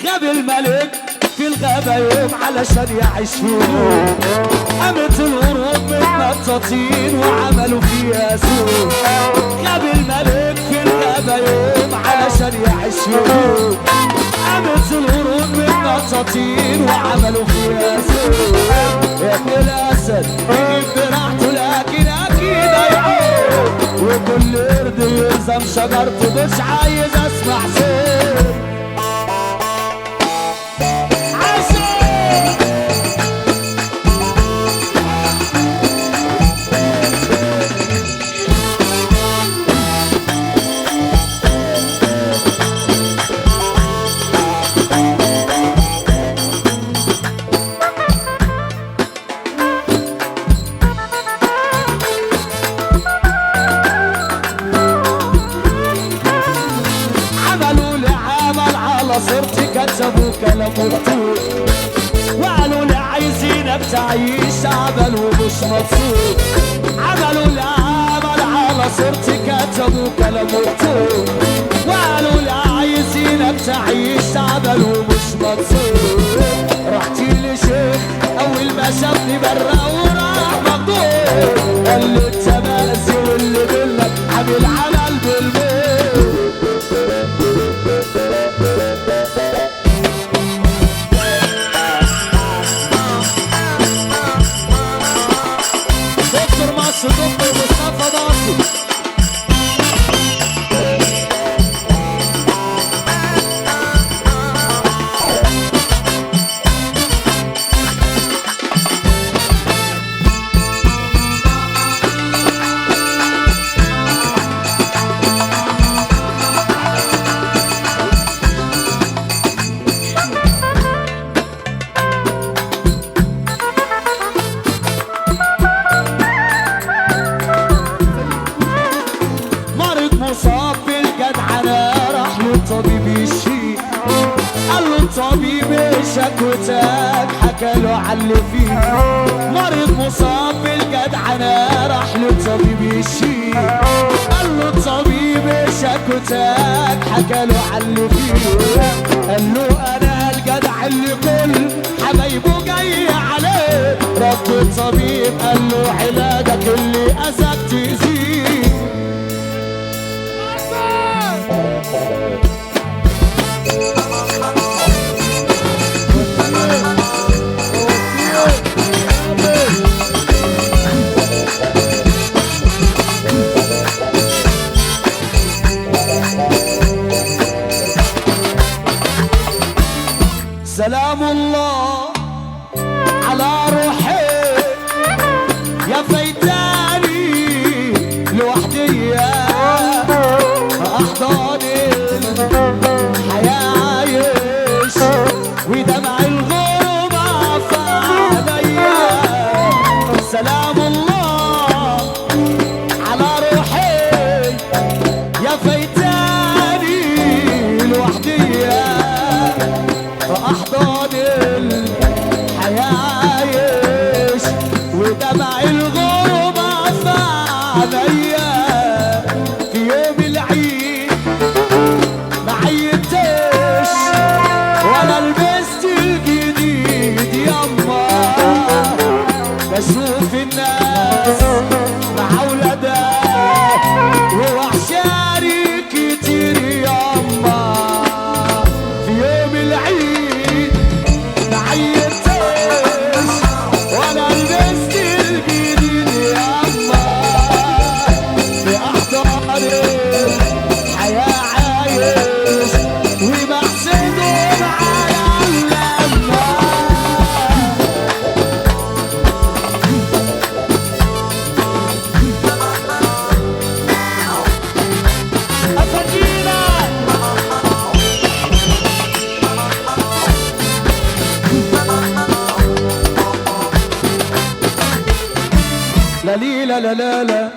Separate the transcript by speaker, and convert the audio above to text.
Speaker 1: غاب الملك في الغابة يوم علشان يعيش فيه. قامت القرود متنططين وعملوا فيها سوق. غاب الملك في الغابة يوم علشان يعيش فيه. قامت القرود متنططين وعملوا فيها سوق. يا ابن الأسد يجيب براحته لكن أكيد هيعود. وكل قرد يلزم شجرته مش عايز أسمع صوت. صرتي كتبوا كلام مكتوب وقالوا لي عايزينك تعيش عمل ومش مبسوط. عملوا لي عمل على صرتي كتبوا كلام مكتوب وقالوا لي عايزينك تعيش عمل ومش مبسوط. رحتي لشيخ اول ما شافني برا وراح مقبول. قال لي انت مأذي واللي دلك عامل عمل بالموت. دكتور مصطفى ناصر مصاب بالجدعنة راح له الطبيب يشفيه. قال له الطبيب شكوتك حكى له على اللي فيه. مريض مصاب بالجدعنة راح له الطبيب يشفيه. قال له الطبيب شكوتك حكى له على اللي فيه. قال له انا الجدع اللي كل حبايبه جاي عليه. رد الطبيب قال له علاجك اللي اذاك تأذيه. سلام الله على روحي يا فايتاني لوحدي احضاني الحياة عايش ودمع الغربة في عينيا. سلام الله على روحي يا فايتاني لوحدي أحضان الحياة عايش ودمع الغربة في عينيا. في يوم العيد ما عيدتش ولا لبست الجديد يما. بشوف الناس مع ولادها ووحشاني كتير يما. في يوم العيد ما عيدتش ولا لبست الجديد يما. في أحضان الحياة عايش وبحسدهم على اللمة. أفرجينا لا لا لا لا لا